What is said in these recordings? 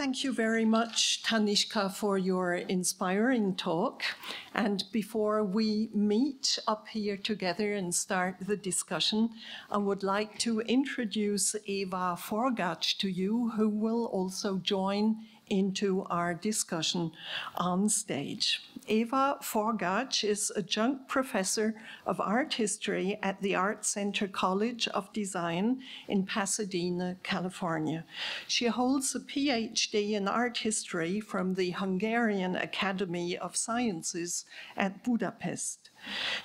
Thank you very much, Tanishka, for your inspiring talk. And before we meet up here together and start the discussion, I would like to introduce Éva Forgács to you, who will also join into our discussion on stage. Éva Forgács is adjunct professor of art history at the Art Center College of Design in Pasadena, California. She holds a PhD in art history from the Hungarian Academy of Sciences at Budapest.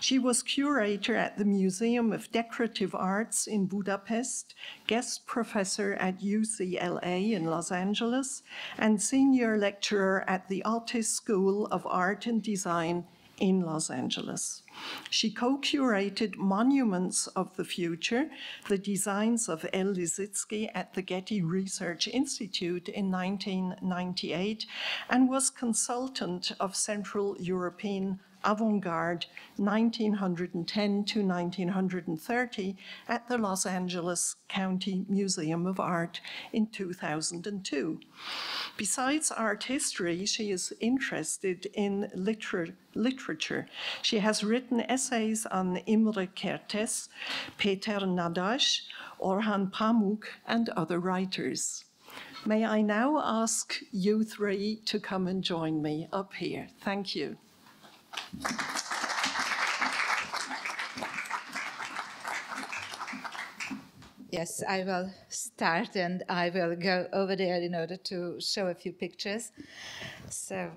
She was curator at the Museum of Decorative Arts in Budapest, guest professor at UCLA in Los Angeles, and senior lecturer at the Altis School of Art and Design in Los Angeles. She co-curated Monuments of the Future, the designs of L. Lissitzky at the Getty Research Institute in 1998, and was consultant of Central European avant-garde 1910 to 1930 at the Los Angeles County Museum of Art in 2002. Besides art history, she is interested in literature. She has written essays on Imre Kertész, Péter Nádas, Orhan Pamuk, and other writers. May I now ask you three to come and join me up here. Thank you. Yes, I will start and I will go over there in order to show a few pictures. So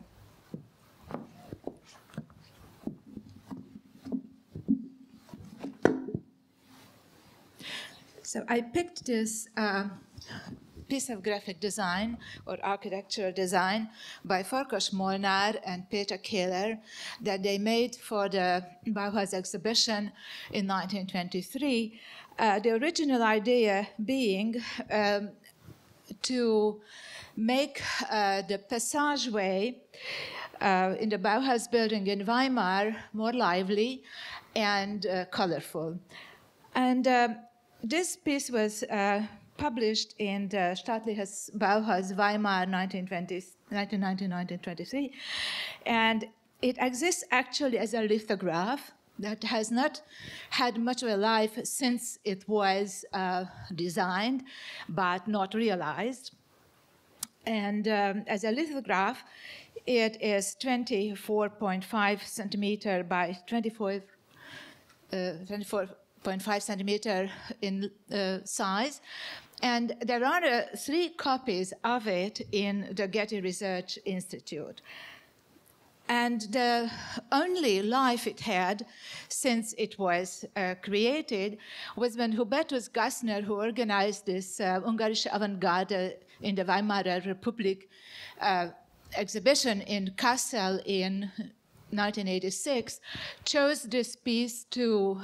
I picked this piece of graphic design or architectural design by Farkas Molnár and Peter Keller that they made for the Bauhaus Exhibition in 1923. The original idea being to make the passageway in the Bauhaus building in Weimar more lively and colorful. And this piece was published in the Staatliches Bauhaus Weimar 1919-1923, and it exists actually as a lithograph that has not had much of a life since it was designed, but not realized. And as a lithograph, it is 24.5 centimeter by 24.5 centimeter in size. And there are 3 copies of it in the Getty Research Institute. And the only life it had since it was created was when Hubertus Gassner, who organized this Ungarische Avantgarde in the Weimar Republic exhibition in Kassel in 1986, chose this piece to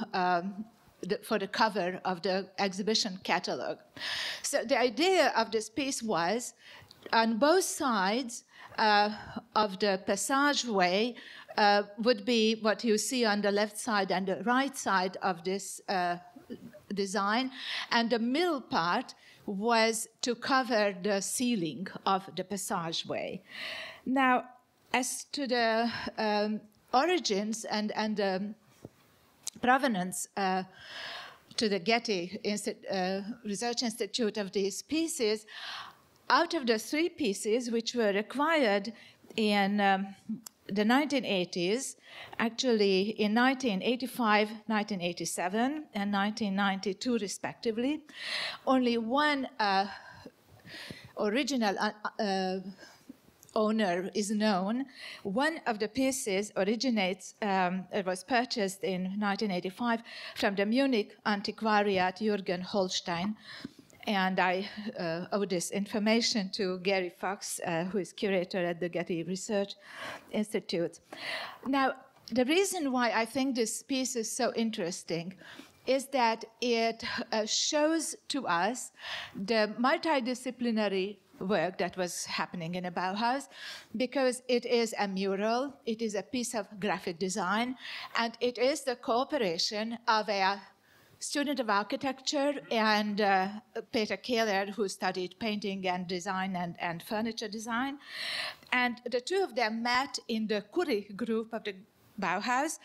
for the cover of the exhibition catalog. So the idea of this piece was, on both sides of the passageway would be what you see on the left side and the right side of this design, and the middle part was to cover the ceiling of the passageway. Now, as to the origins and the provenance to the Getty Research Institute of these pieces, out of the 3 pieces which were acquired in the 1980s, actually in 1985, 1987, and 1992 respectively, only one original owner is known. One of the pieces originates, it was purchased in 1985 from the Munich antiquariat Jürgen Holstein. And I owe this information to Gary Fox, who is curator at the Getty Research Institute. Now, the reason why I think this piece is so interesting is that it shows to us the multidisciplinary work that was happening in a Bauhaus, because it is a mural, it is a piece of graphic design, and it is the cooperation of a student of architecture, and Peter Keller, who studied painting and design and furniture design. And the two of them met in the Curie group of the Bauhaus,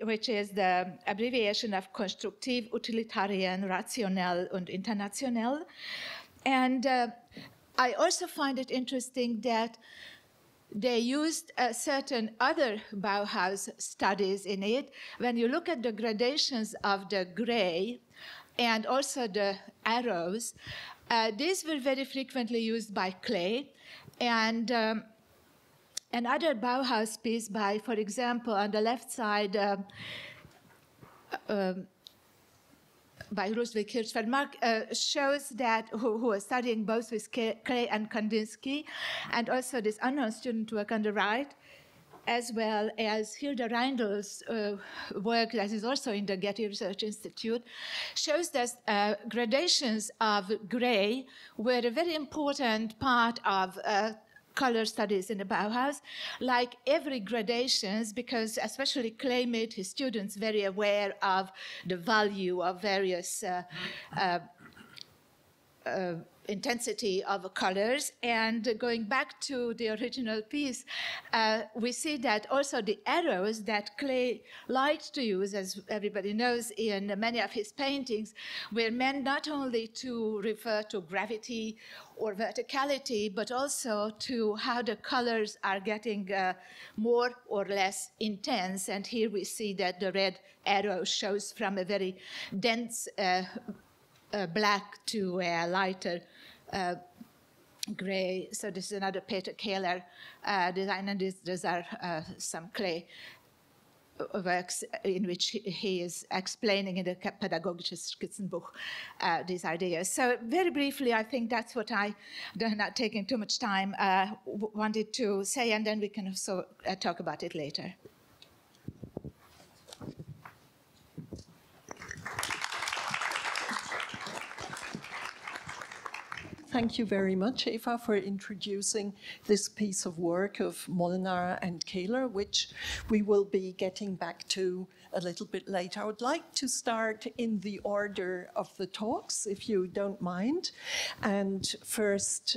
which is the abbreviation of Konstruktiv, Utilitarian, Rationell und Internationell. And I also find it interesting that they used certain other Bauhaus studies in it. When you look at the gradations of the gray and also the arrows, these were very frequently used by Klee. And another Bauhaus piece by, for example, on the left side, by Ludwig Hirschfeld, shows that who was studying both with Klee and Kandinsky, and also this unknown student work on the right, as well as Hilda Reindel's work that is also in the Getty Research Institute, shows that gradations of gray were a very important part of color studies in the Bauhaus, like every gradations, because especially Klee made his students very aware of the value of various intensity of colors. And going back to the original piece, we see that also the arrows that Klee liked to use, as everybody knows, in many of his paintings, were meant not only to refer to gravity or verticality, but also to how the colors are getting more or less intense. And here we see that the red arrow shows from a very dense black to a lighter gray. So this is another Peter Keller design, and these are some Klee works in which he is explaining in the Pädagogisches Skizzenbuch these ideas. So very briefly, I think that's what I, not taking too much time, wanted to say, and then we can also talk about it later. Thank you very much, Eva, for introducing this piece of work of Molnar and Keller, which we will be getting back to a little bit later. I would like to start in the order of the talks, if you don't mind, and first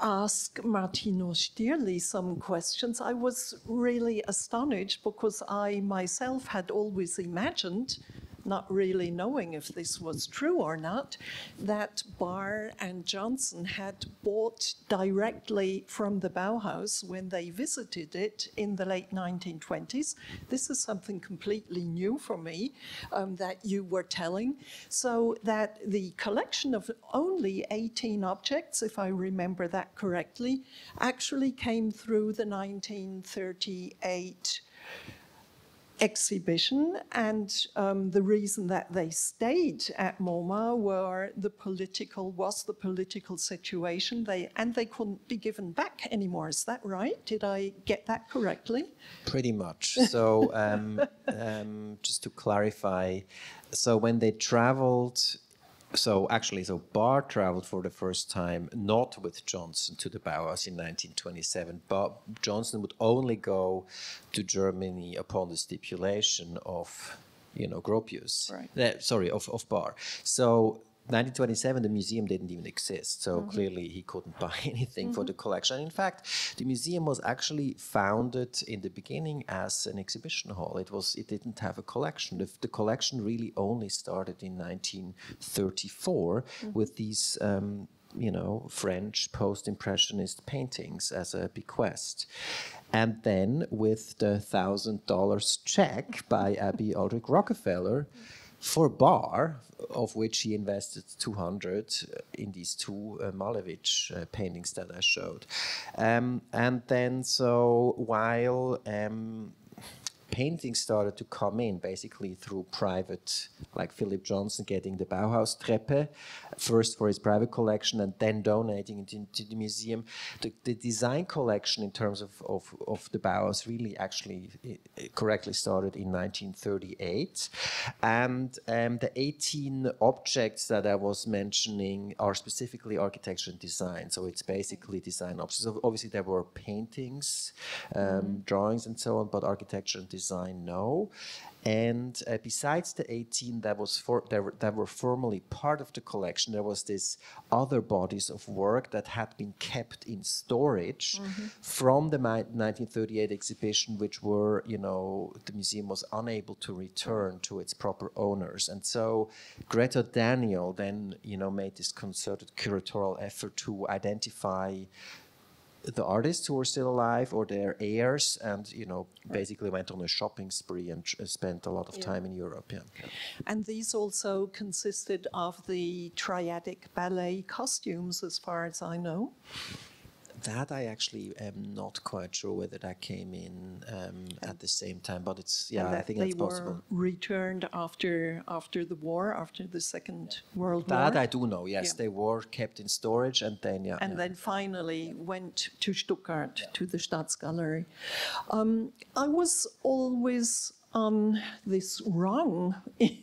ask Martino Stierli some questions. I was really astonished because I myself had always imagined, not really knowing if this was true or not, that Barr and Johnson had bought directly from the Bauhaus when they visited it in the late 1920s. This is something completely new for me that you were telling. So that the collection of only 18 objects, if I remember that correctly, actually came through the 1938 exhibition, and the reason that they stayed at MoMA was the political situation. They couldn't be given back anymore. Is that right? Did I get that correctly? Pretty much. So just to clarify, so when they traveled, so Barr traveled for the first time not with Johnson to the Bauhaus in 1927, but Johnson would only go to Germany upon the stipulation of, Gropius. Right. Of Barr. So 1927, the museum didn't even exist, so clearly he couldn't buy anything for the collection. And in fact, the museum was actually founded in the beginning as an exhibition hall. It didn't have a collection. The collection really only started in 1934 with these French post-impressionist paintings as a bequest. And then with the $1,000 check by Abby Aldrich Rockefeller for Barr, of which he invested 200 in these two Malevich paintings that I showed. And then so while paintings started to come in basically through private, like Philip Johnson getting the Bauhaus Treppe, first for his private collection and then donating it to the museum. The design collection in terms of the Bauhaus really actually correctly started in 1938. And the 18 objects that I was mentioning are specifically architecture and design. So it's basically design objects. So obviously there were paintings, drawings and so on, but architecture and design, no. And besides the 18 that were formally part of the collection, there was this other bodies of work that had been kept in storage from the 1938 exhibition, which were, the museum was unable to return to its proper owners. And so Greta Daniel then, made this concerted curatorial effort to identify the artists who were still alive or their heirs, and basically went on a shopping spree and spent a lot of time in Europe. And these also consisted of the triadic ballet costumes, as far as I know. That I actually am not quite sure whether that came in at the same time, but it's I think that's possible. They were returned after the war, after the Second World War. That I do know. Yes, they were kept in storage, and then then finally went to Stuttgart to the Staatsgalerie. I was always on this wrong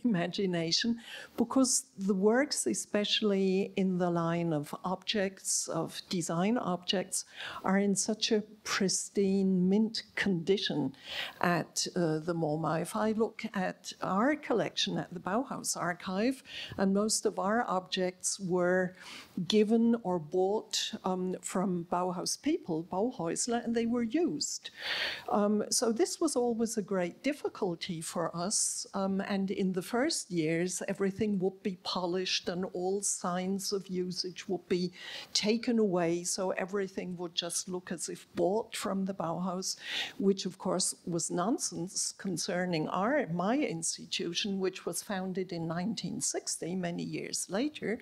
imagination, because the works, especially in the line of objects, of design objects, are in such a pristine, mint condition at the Moma. If I look at our collection at the Bauhaus Archive, and most of our objects were given or bought from Bauhaus people, Bauhäusler, and they were used. So this was always a great difficulty for us, and in the first years everything would be polished and all signs of usage would be taken away, so everything would just look as if bought from the Bauhaus, which of course was nonsense concerning my institution, which was founded in 1960, many years later.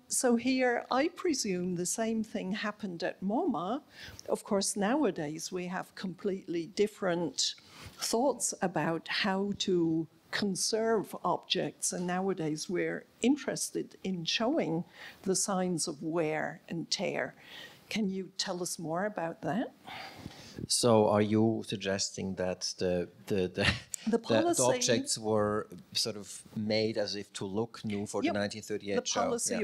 So here I presume the same thing happened at Moma. Of course nowadays we have completely different thoughts about how to conserve objects, and nowadays we're interested in showing the signs of wear and tear. Can you tell us more about that? So are you suggesting that the objects were sort of made as if to look new for the 1938 show? The policy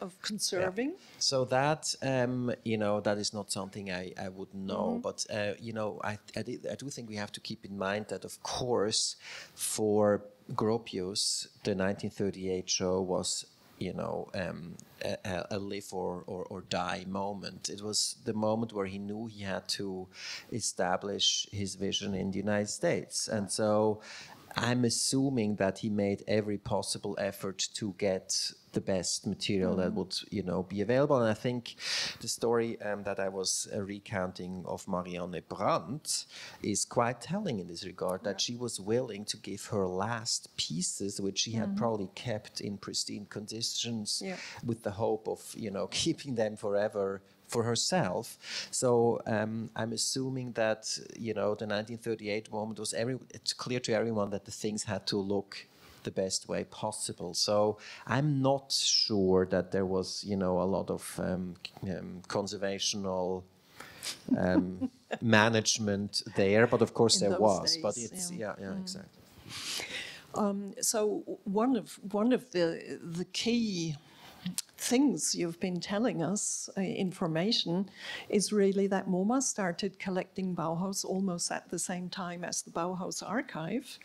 of conserving. So that, that is not something I would know, but, I do think we have to keep in mind that, of course, for Gropius, the 1938 show was a live or die moment. It was the moment where he knew he had to establish his vision in the United States. And so I'm assuming that he made every possible effort to get the best material that would, be available. And I think the story that I was recounting of Marianne Brandt is quite telling in this regard, that she was willing to give her last pieces, which she had probably kept in pristine conditions, with the hope of, keeping them forever for herself. So I'm assuming that, the 1938 moment was it's clear to everyone that the things had to look the best way possible. So I'm not sure that there was, a lot of conservational management there, but of course there was. Days, but it's exactly. So one of the key things you've been telling us, information, is really that Moma started collecting Bauhaus almost at the same time as the Bauhaus Archive,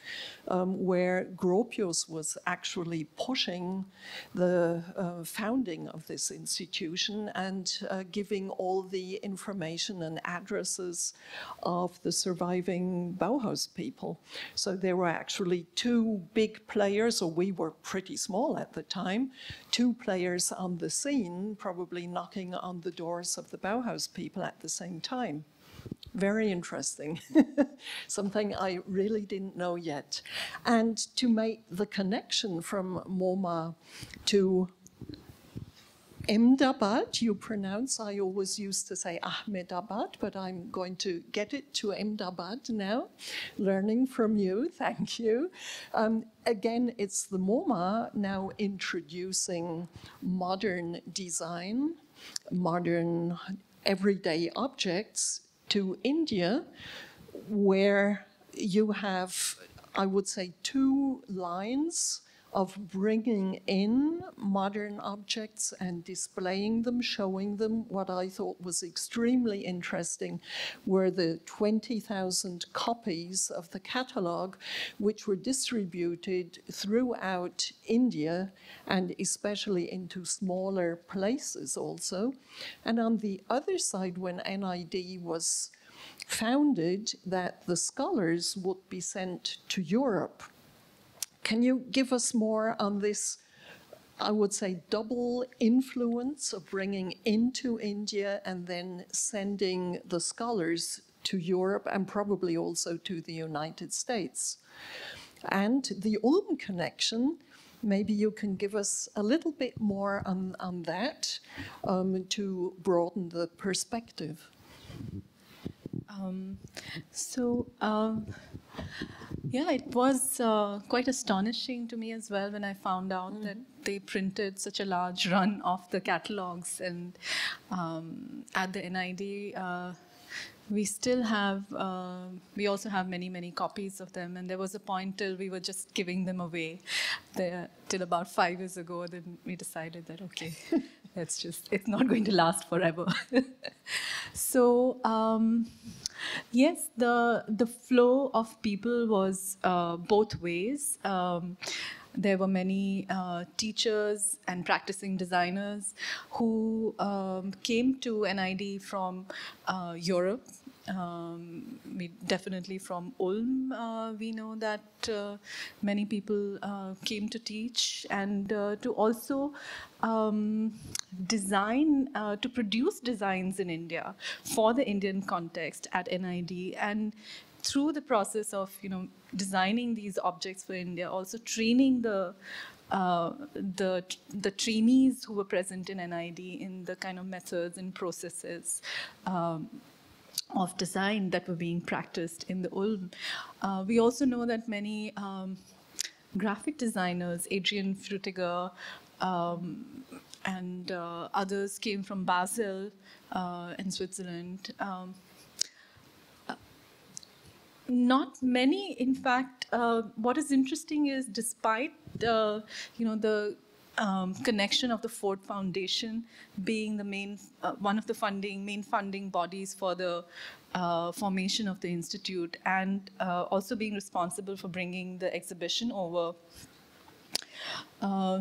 where Gropius was actually pushing the founding of this institution and giving all the information and addresses of the surviving Bauhaus people. So there were actually two big players, or we were pretty small at the time, two players on the scene, probably knocking on the doors of the Bauhaus people at the same time. Very interesting. Something I really didn't know yet. And to make the connection from Moma to Ahmedabad, you pronounce, I always used to say Ahmedabad, but I'm going to get it to Ahmedabad now, learning from you, thank you. Again, it's the Moma now introducing modern design, modern everyday objects to India, where you have, I would say, two lines of bringing in modern objects and displaying them, showing them. What I thought was extremely interesting were the 20,000 copies of the catalogue, which were distributed throughout India and especially into smaller places also. And on the other side, when NID was founded, that the scholars would be sent to Europe. Can you give us more on this, I would say, double influence of bringing into India and then sending the scholars to Europe and probably also to the United States? And the Ulm connection, maybe you can give us a little bit more on that to broaden the perspective. Yeah, it was quite astonishing to me as well when I found out that they printed such a large run of the catalogs. And at the NID, we still have, we also have many, many copies of them. And there was a point till we were just giving them away. Till about 5 years ago, then we decided that, okay, it's not going to last forever. So, yes, the flow of people was both ways. There were many teachers and practicing designers who came to NID from Europe. Definitely from Ulm, we know that many people came to teach and to also design, to produce designs in India for the Indian context at NID. And through the process of, designing these objects for India, also training the trainees who were present in NID in the kind of methods and processes of design that were being practiced in the Ulm. We also know that many graphic designers, Adrian Frutiger and others came from Basel in Switzerland. Not many, in fact. What is interesting is, despite the connection of the Ford Foundation being the main, one of the main funding bodies for the formation of the institute, and also being responsible for bringing the exhibition over.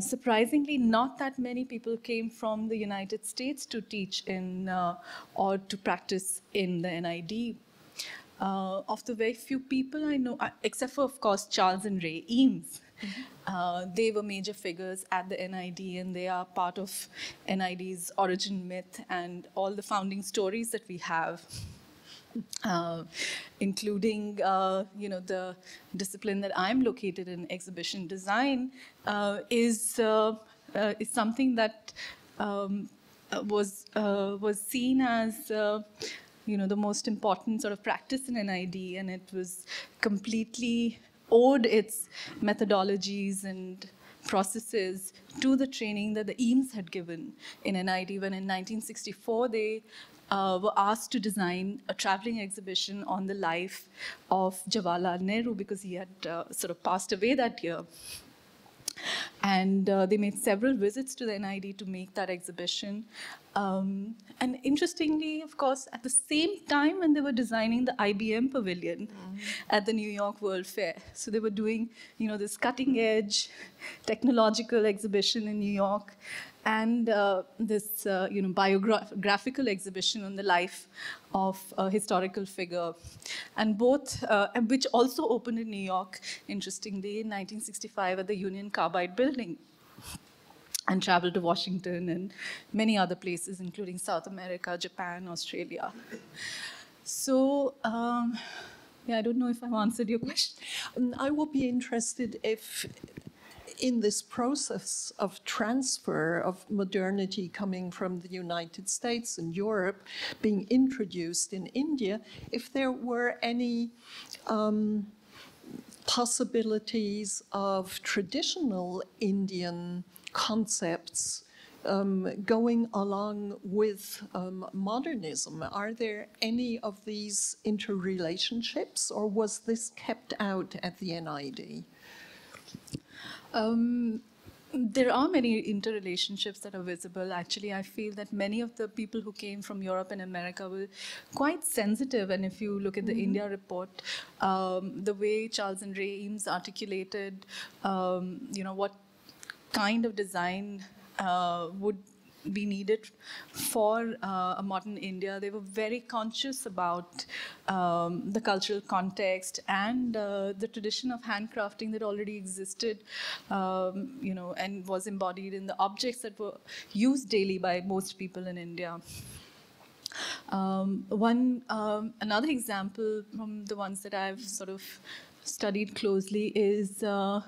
Surprisingly, not that many people came from the United States to teach in or to practice in the NID. Of the very few people I know, except for, of course, Charles and Ray Eames, they were major figures at the NID, and they are part of NID's origin myth and all the founding stories that we have, including, the discipline that I'm located in, exhibition design, is something that was seen as the most important sort of practice in NID, and it was completely owed its methodologies and processes to the training that the Eames had given in NID, when in 1964 they were asked to design a traveling exhibition on the life of Jawaharlal Nehru, because he had sort of passed away that year. And they made several visits to the NID to make that exhibition. And interestingly, of course, at the same time when they were designing the IBM pavilion at the New York World Fair. So they were doing, this cutting-edge technological exhibition in New York, and this, biographical exhibition on the life of a historical figure. And both, which also opened in New York, interestingly, in 1965 at the Union Carbide building, and traveled to Washington and many other places, including South America, Japan, Australia. So, I don't know if I've answered your question. I would be interested if, in this process of transfer of modernity coming from the United States and Europe being introduced in India, if there were any possibilities of traditional Indian concepts going along with modernism. Are there any of these interrelationships, or was this kept out at the NID? There are many interrelationships that are visible. Actually, I feel that many of the people who came from Europe and America were quite sensitive. And if you look at the India report, the way Charles and Ray Eames articulated, what kind of design would be needed for a modern India. They were very conscious about the cultural context and the tradition of handcrafting that already existed, and was embodied in the objects that were used daily by most people in India. Another example from the ones that I've sort of studied closely is the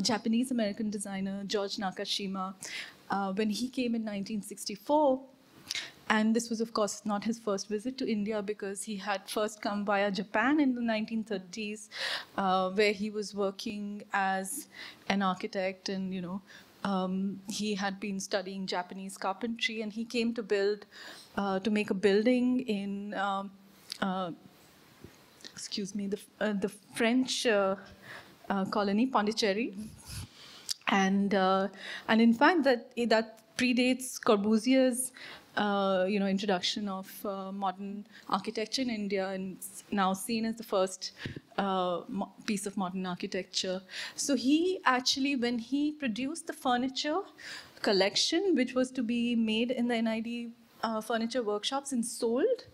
Japanese-American designer George Nakashima. When he came in 1964, and this was, of course, not his first visit to India because he had first come via Japan in the 1930s, where he was working as an architect, and he had been studying Japanese carpentry, and he came to make a building in, the French colony, Pondicherry, and in fact that predates Corbusier's introduction of modern architecture in India, and it's now seen as the first piece of modern architecture. So he actually, when he produced the furniture collection, which was to be made in the NID furniture workshops and sold,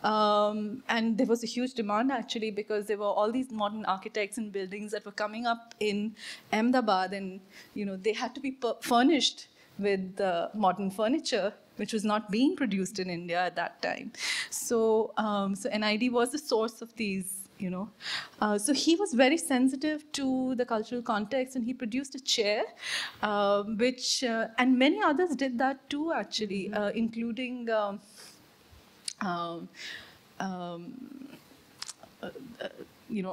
and there was a huge demand actually, because there were all these modern architects and buildings that were coming up in Ahmedabad, and they had to be furnished with modern furniture, which was not being produced in India at that time. So NID was the source of these. So he was very sensitive to the cultural context, and he produced a chair, which, and many others did that too, actually, including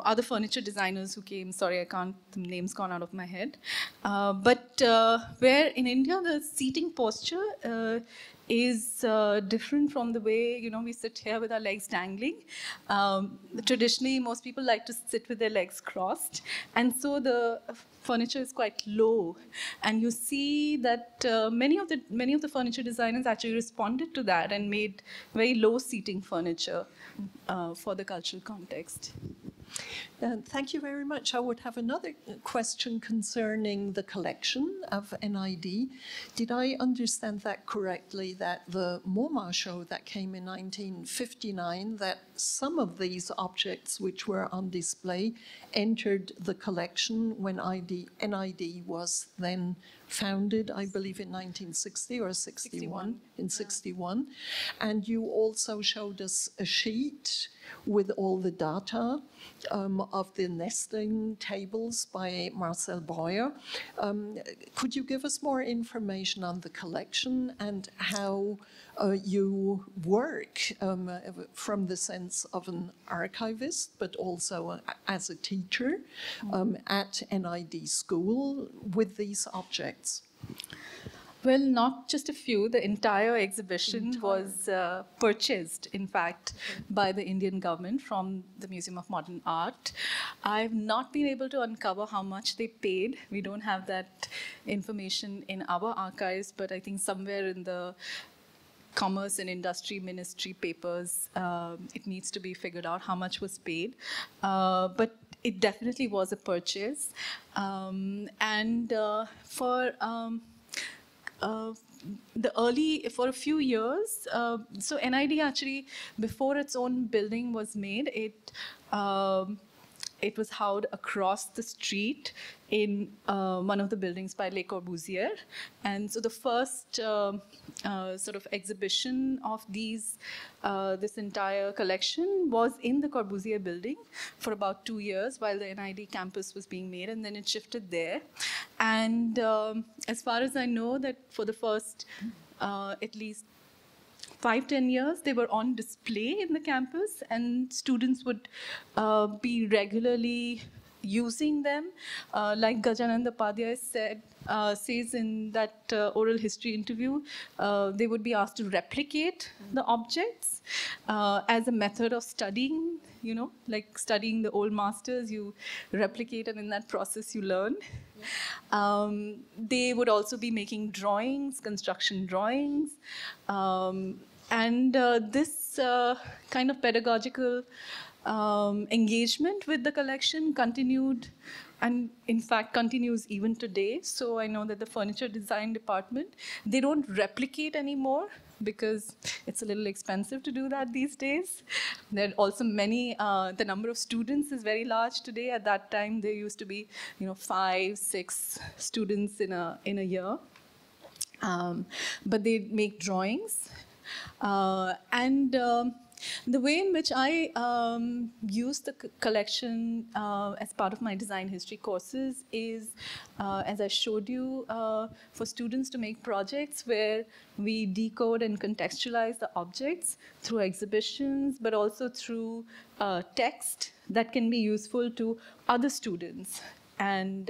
other furniture designers who came. Sorry, the name's gone out of my head. But where in India, the seating posture is different from the way, we sit here with our legs dangling. Traditionally, most people like to sit with their legs crossed. And so the furniture is quite low. And you see that many of the furniture designers actually responded to that and made very low seating furniture for the cultural context. Thank you very much. I would have another question concerning the collection of NID. Did I understand that correctly, that the Moma show that came in 1959, that some of these objects which were on display entered the collection when NID was then founded, I believe, in 1960 or 61, in 61. And you also showed us a sheet with all the data of the nesting tables by Marcel Breuer. Could you give us more information on the collection and how you work from the sense of an archivist, but also as a teacher at NID school with these objects? Well, not just a few. The entire exhibition was purchased, in fact, by the Indian government from the Museum of Modern Art. I've not been able to uncover how much they paid. We don't have that information in our archives, but I think somewhere in the Commerce and Industry Ministry papers, it needs to be figured out how much was paid. But it definitely was a purchase. For a few years, so NID actually, before its own building was made, it was housed across the street in one of the buildings by Le Corbusier. And so the first sort of exhibition of this entire collection was in the Corbusier building for about 2 years while the NID campus was being made, and then it shifted there. And as far as I know, that for the first at least 5-10 years, they were on display in the campus, and students would be regularly using them. Like Gajananda Padhyay says in that oral history interview, they would be asked to replicate the objects as a method of studying, you know, like studying the old masters, you replicate, and in that process you learn. They would also be making drawings, construction drawings, and this kind of pedagogical engagement with the collection continued, and in fact continues even today. So I know that the furniture design department, they don't replicate anymore because it's a little expensive to do that these days. There are also many, the number of students is very large today. At that time, there used to be, you know, 5, 6 students in a year. But they make drawings. The way in which I use the collection as part of my design history courses is, as I showed you, for students to make projects where we decode and contextualize the objects through exhibitions, but also through text that can be useful to other students. And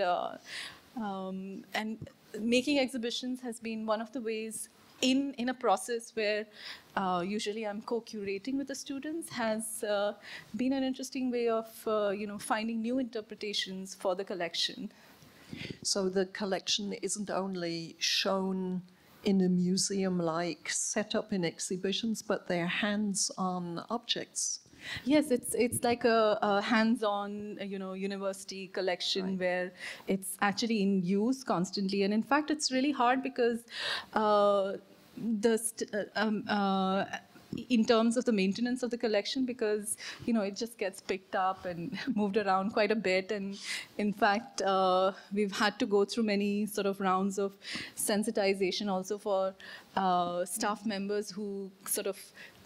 making exhibitions has been one of the ways in a process where usually I'm co-curating with the students, has been an interesting way of you know, finding new interpretations for the collection. So the collection isn't only shown in a museum-like setup in exhibitions, but they're hands-on objects. Yes, it's like a hands-on, you know, university collection, right, where it's actually in use constantly. And in fact, it's really hard because in terms of the maintenance of the collection, because, you know, it just gets picked up and moved around quite a bit. And in fact, we've had to go through many sort of rounds of sensitization also for staff members who sort of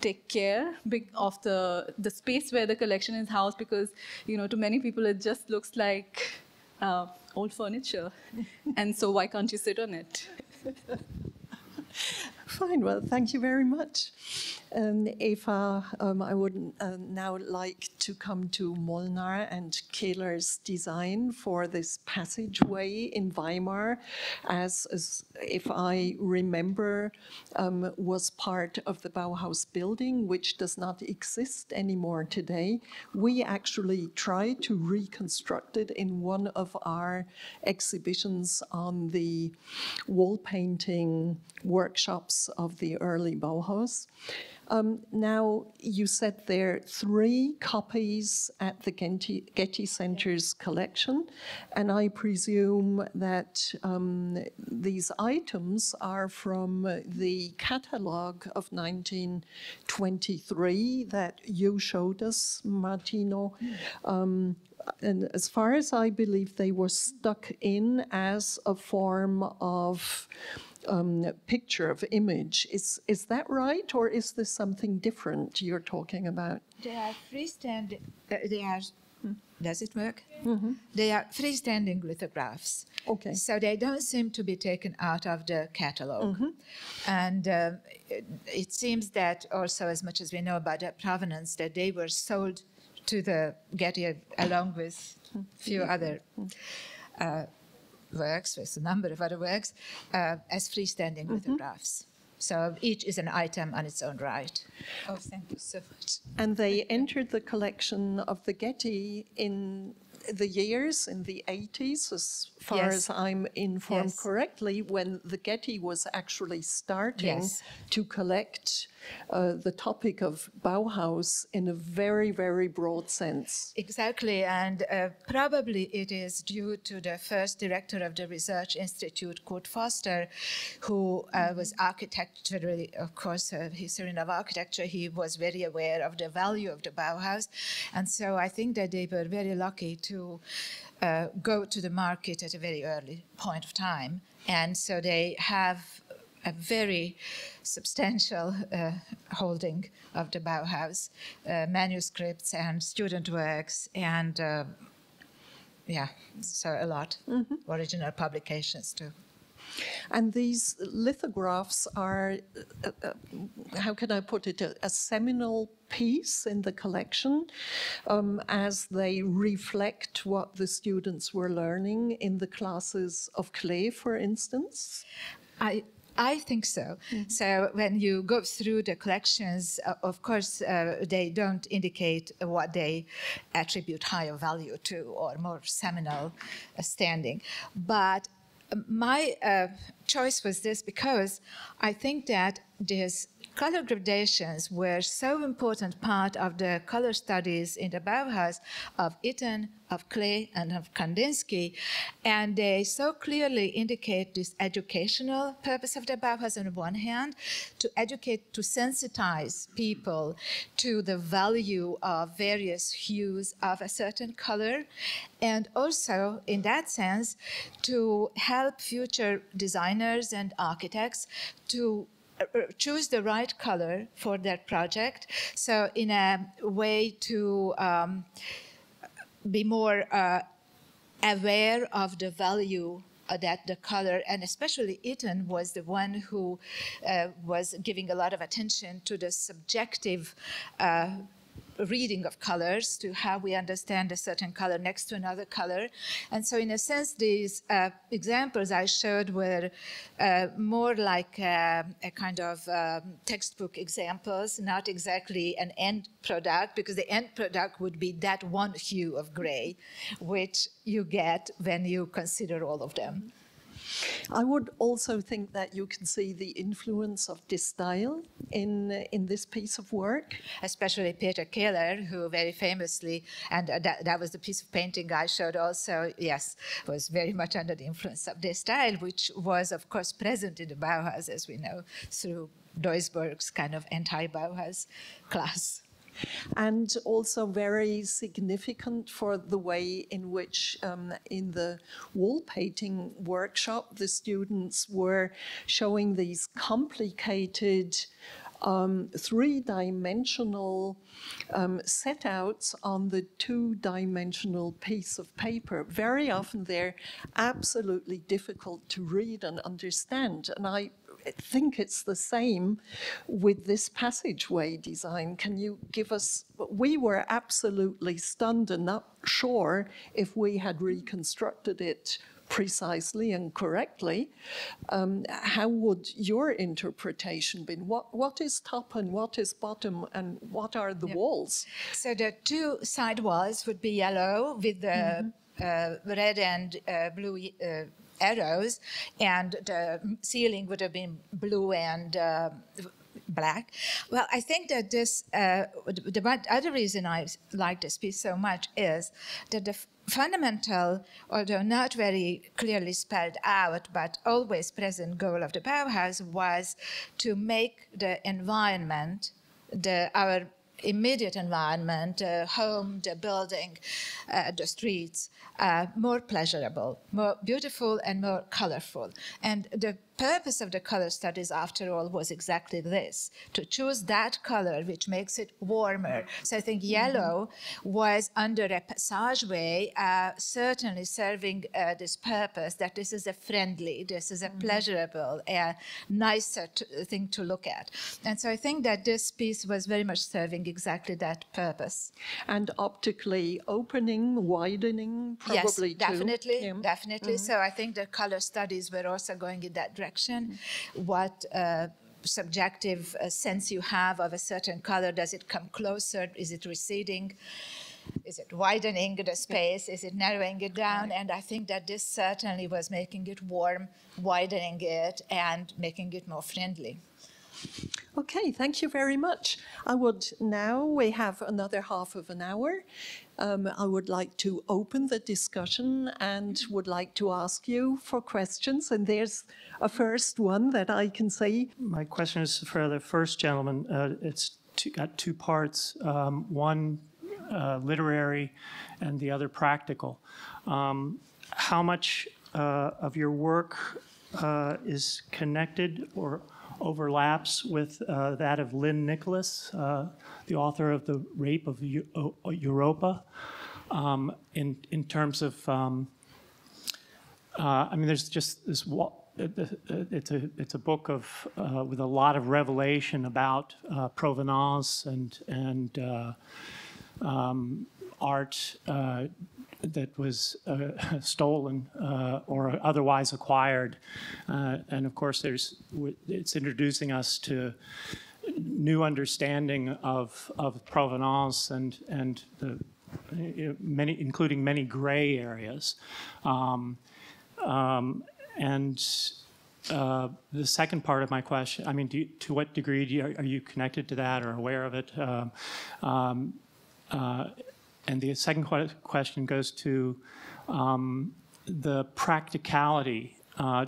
take care of the space where the collection is housed, because, you know, to many people it just looks like old furniture. And so why can't you sit on it? Fine, well, thank you very much. Éva, I would now like to come to Molnar and Kehler's design for this passageway in Weimar, as if I remember, was part of the Bauhaus building, which does not exist anymore today. We actually tried to reconstruct it in one of our exhibitions on the wall painting workshops of the early Bauhaus. Now, you said there are 3 copies at the Getty Center's collection, and I presume that these items are from the catalogue of 1923 that you showed us, Martino. And as far as I believe, they were stuck in as a form of picture of image. Is that right, or is this something different you're talking about? They are freestanding. Does it work? Mm-hmm. They are freestanding lithographs. Okay. So they don't seem to be taken out of the catalog. Mm-hmm. And it seems that also, as much as we know about their provenance, that they were sold to the Getty along with a few other works, with a number of other works, as freestanding lithographs. So each is an item on its own right. Oh, thank you so much. And they entered the collection of the Getty in the years in the 80s, as far as I'm informed correctly, when the Getty was actually starting to collect the topic of Bauhaus in a very, very broad sense. Exactly, and probably it is due to the first director of the Research Institute, Kurt Foster, who was architecturally, of course, a historian of architecture. He was very aware of the value of the Bauhaus, and so I think that they were very lucky to go to the market at a very early point of time, and so they have a very substantial holding of the Bauhaus, manuscripts and student works, and so a lot, original publications too. And these lithographs are, how can I put it, a seminal piece in the collection as they reflect what the students were learning in the classes of clay, for instance? I think so. So when you go through the collections, of course, they don't indicate what they attribute higher value to or more seminal standing. But my choice was this because I think that these color gradations were so important part of the color studies in the Bauhaus of Itten, of Klee, and of Kandinsky, and they so clearly indicate this educational purpose of the Bauhaus on the one hand, to educate, to sensitize people to the value of various hues of a certain color, and also, in that sense, to help future designers and architects to choose the right color for their project. So in a way to be more aware of the value that the color, and especially Itten was the one who was giving a lot of attention to the subjective reading of colors, to how we understand a certain color next to another color. And so in a sense, these examples I showed were more like a kind of textbook examples, not exactly an end product, because the end product would be that one hue of gray, which you get when you consider all of them. I would also think that you can see the influence of this style in this piece of work. Especially Peter Keller, who very famously, and that was the piece of painting I showed also, yes, was very much under the influence of this style, which was, of course, present in the Bauhaus, as we know, through Duisburg's kind of anti-Bauhaus class. And also very significant for the way in which in the wall painting workshop, the students were showing these complicated three-dimensional setouts on the two-dimensional piece of paper. Very often they're absolutely difficult to read and understand. And I think it's the same with this passageway design. Can you give us, we were absolutely stunned and not sure if we had reconstructed it precisely and correctly. How would your interpretation be? What is top and what is bottom and what are the walls? So the two side walls would be yellow with the red and blue arrows, and the ceiling would have been blue and black. Well, I think that this, the other reason I like this piece so much is that the fundamental, although not very clearly spelled out, but always present goal of the Bauhaus was to make the environment, our immediate environment, home, the building, the streets, more pleasurable, more beautiful and more colorful. And the purpose of the color studies, after all, was exactly this, to choose that color which makes it warmer. So I think yellow was under a passageway, certainly serving this purpose, that this is a friendly, this is a pleasurable, a nicer thing to look at. And so I think that this piece was very much serving exactly that purpose. And optically opening, widening, probably yes, definitely, too. Yeah. Definitely. So I think the color studies were also going in that direction. What subjective sense you have of a certain color, does it come closer, is it receding, is it widening the space, is it narrowing it down? And I think that this certainly was making it warm, widening it, and making it more friendly. Okay, thank you very much. We have another half of an hour. I would like to open the discussion and would like to ask you for questions. And there's a first one that I can see. My question is for the first gentleman. It's got two parts, one literary and the other practical. How much of your work is connected or overlaps with that of Lynn Nicholas, the author of The Rape of Europa, in terms of, I mean, there's just this it's a book of with a lot of revelation about provenance and art that was stolen or otherwise acquired, and of course it's introducing us to new understanding of provenance and the including many gray areas. The second part of my question, I mean, to what degree are you connected to that or aware of it? And the second question goes to the practicality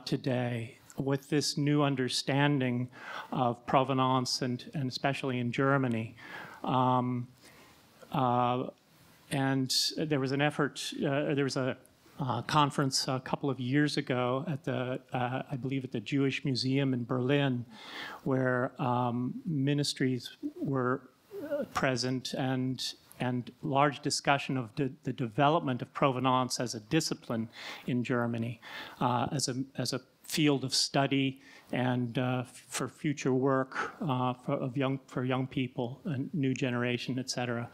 today with this new understanding of provenance and especially in Germany. And there was an effort, there was a conference a couple of years ago at the, I believe at the Jewish Museum in Berlin, where ministries were present and large discussion of the development of provenance as a discipline in Germany, as a field of study and for future work for young people and new generation, etc.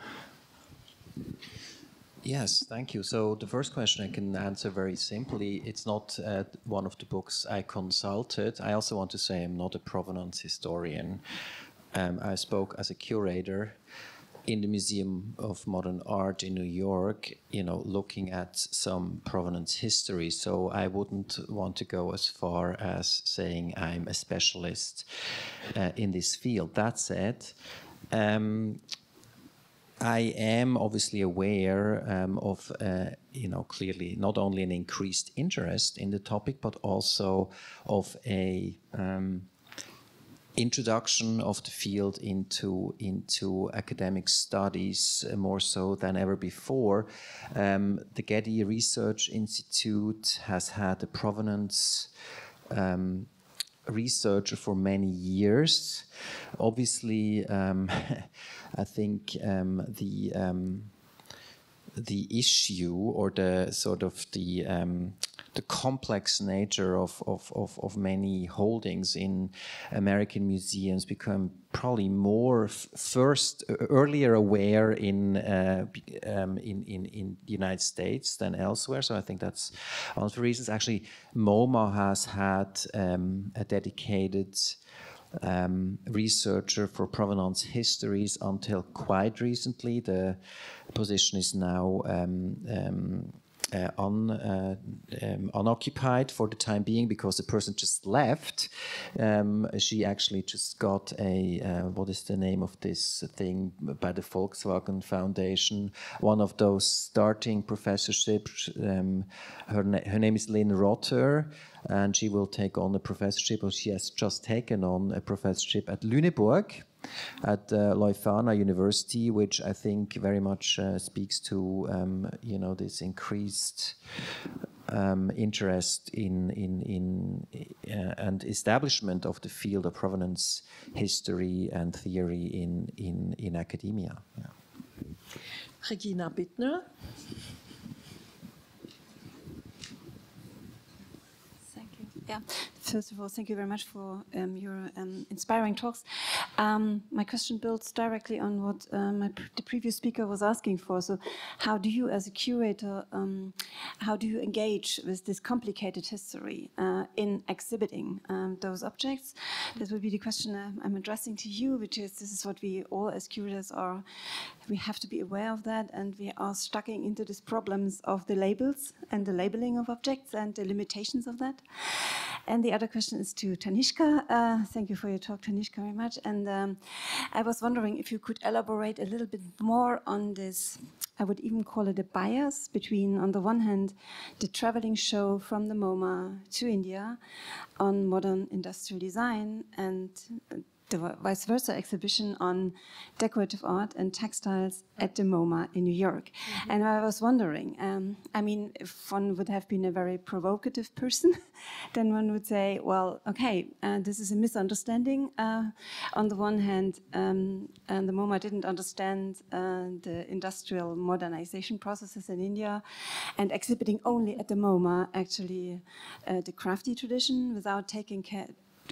Yes, thank you. So the first question I can answer very simply. It's not one of the books I consulted. I also want to say I'm not a provenance historian. I spoke as a curator in the Museum of Modern Art in New York, looking at some provenance history. So I wouldn't want to go as far as saying I'm a specialist in this field. That said, I am obviously aware of, clearly not only an increased interest in the topic, but also of a introduction of the field into academic studies more so than ever before. The Getty Research Institute has had a provenance researcher for many years. Obviously, I think the issue or the sort of the complex nature of many holdings in American museums become probably more earlier aware in the United States than elsewhere. So I think that's one of the reasons. Actually, Moma has had a dedicated researcher for provenance histories until quite recently. The position is now unoccupied for the time being because the person just left. She actually just got a, what is the name of this thing, by the Volkswagen Foundation, one of those starting professorships. Her name is Lynn Rotter, and she will take on a professorship, or she has just taken on a professorship at Lüneburg, at Leuphana University, which I think very much speaks to this increased interest in and establishment of the field of provenance history and theory in academia. Yeah. Regina Bittner. Yeah. First of all, thank you very much for your inspiring talks. My question builds directly on what the previous speaker was asking for. So how do you, as a curator, how do you engage with this complicated history in exhibiting those objects? This would be the question I'm addressing to you, which is this is what we all as curators are. We have to be aware of that, and we are stuck into these problems of the labels and the labeling of objects and the limitations of that. And the other question is to Tanishka. Thank you for your talk, Tanishka, very much. And I was wondering if you could elaborate a little bit more on this, I would even call it a bias between, on the one hand, the traveling show from the MoMA to India on modern industrial design, and the vice versa exhibition on decorative art and textiles at the MoMA in New York. And I was wondering, I mean, if one would have been a very provocative person, then one would say, well, okay, this is a misunderstanding. On the one hand, and the MoMA didn't understand the industrial modernization processes in India, and exhibiting only at the MoMA, actually, the crafty tradition without taking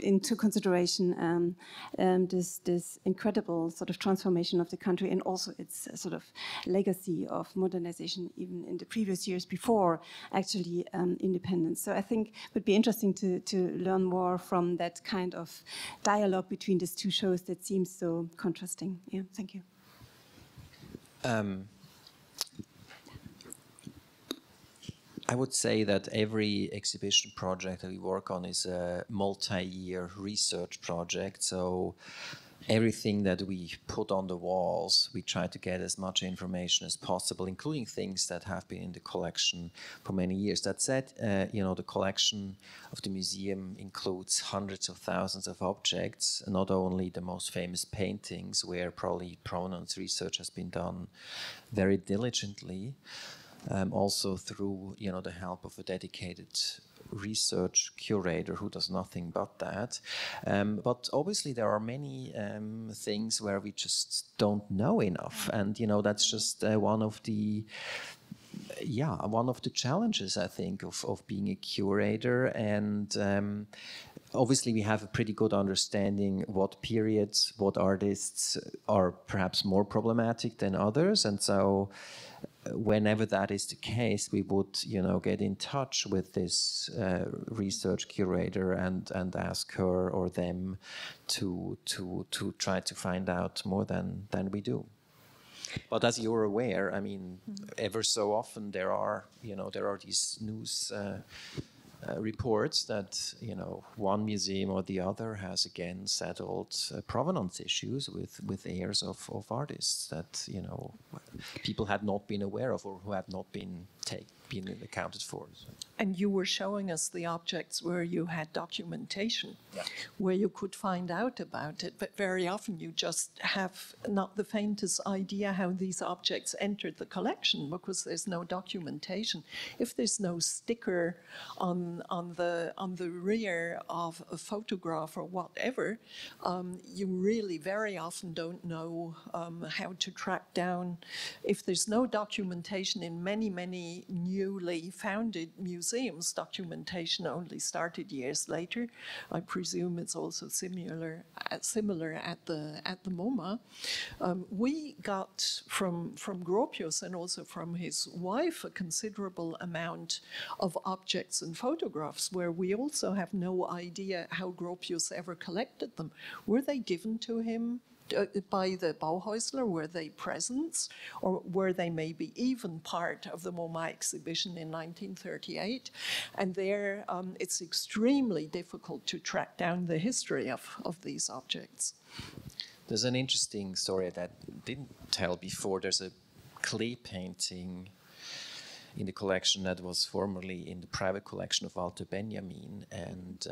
into consideration this incredible sort of transformation of the country and also its sort of legacy of modernization even in the previous years before actually independence. So I think it would be interesting to learn more from that kind of dialogue between these two shows that seems so contrasting. Yeah, thank you. I would say that every exhibition project that we work on is a multi-year research project. So everything that we put on the walls, we try to get as much information as possible, including things that have been in the collection for many years. That said, you know, the collection of the museum includes hundreds of thousands of objects, not only the most famous paintings, where probably provenance research has been done very diligently, also through, you know, the help of a dedicated research curator who does nothing but that. But obviously there are many things where we just don't know enough. And, you know, that's just one of the challenges, I think, of being a curator. And obviously we have a pretty good understanding what periods, what artists are perhaps more problematic than others. And so whenever that is the case, we would, you know, get in touch with this research curator and ask her or them to try to find out more than we do. But as you're aware, I mean, ever so often there are these news reports that, you know, one museum or the other has again settled provenance issues with heirs of artists that, you know, people had not been aware of or who had not been accounted for. So. And you were showing us the objects where you had documentation, where you could find out about it, but very often you just have not the faintest idea how these objects entered the collection because there's no documentation. If there's no sticker on the rear of a photograph or whatever, you really very often don't know how to track down. If there's no documentation in many newly founded museums, documentation only started years later. I presume it's also similar at the MoMA. We got from Gropius and also from his wife a considerable amount of objects and photographs where we also have no idea how Gropius ever collected them. Were they given to him by the Bauhäusler? Were they presents, or were they maybe even part of the Moma Exhibition in 1938? And there, it's extremely difficult to track down the history of these objects. There's an interesting story that I didn't tell before. There's a clay painting in the collection that was formerly in the private collection of Walter Benjamin, and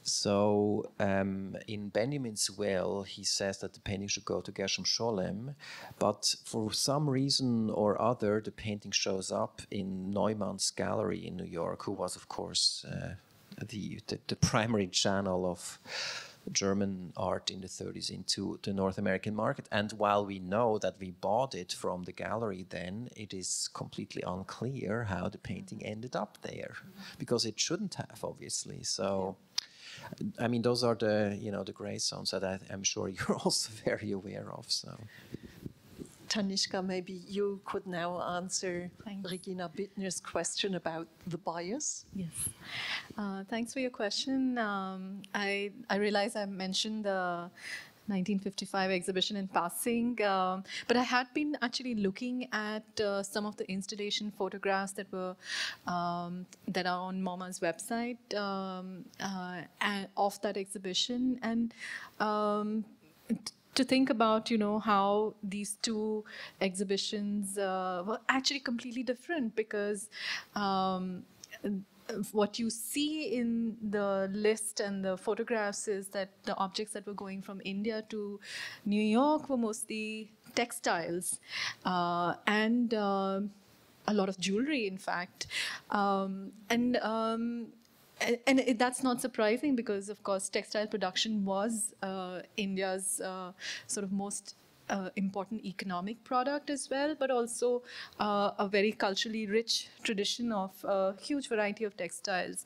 so in Benjamin's will, he says that the painting should go to Gershom Scholem, but for some reason or other, the painting shows up in Neumann's gallery in New York, who was, of course, the primary channel of German art in the 30s into the North American market. And while we know that we bought it from the gallery then, it is completely unclear how the painting ended up there, because it shouldn't have, obviously. So. I mean, those are the, you know, the gray zones that I'm sure you're also very aware of. So, Tanishka, maybe you could now answer Regina Bittner's question about the bias. Yes. Thanks for your question. I realize I mentioned the 1955 exhibition in passing, but I had been actually looking at some of the installation photographs that were that are on MoMA's website and of that exhibition, and to think about, you know, how these two exhibitions were actually completely different, because what you see in the list and the photographs is that the objects that were going from India to New York were mostly textiles and a lot of jewelry, in fact. That's not surprising because, of course, textile production was India's sort of most important economic product as well, but also a very culturally rich tradition of a huge variety of textiles.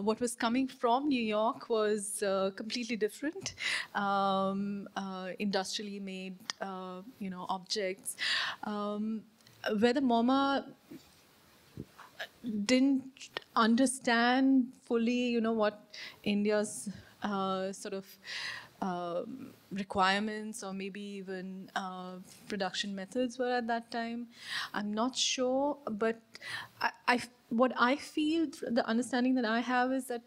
What was coming from New York was completely different, industrially made, objects. Where the Moma didn't understand fully, what India's sort of requirements or maybe even production methods were at that time. I'm not sure, but what I feel, the understanding that I have is that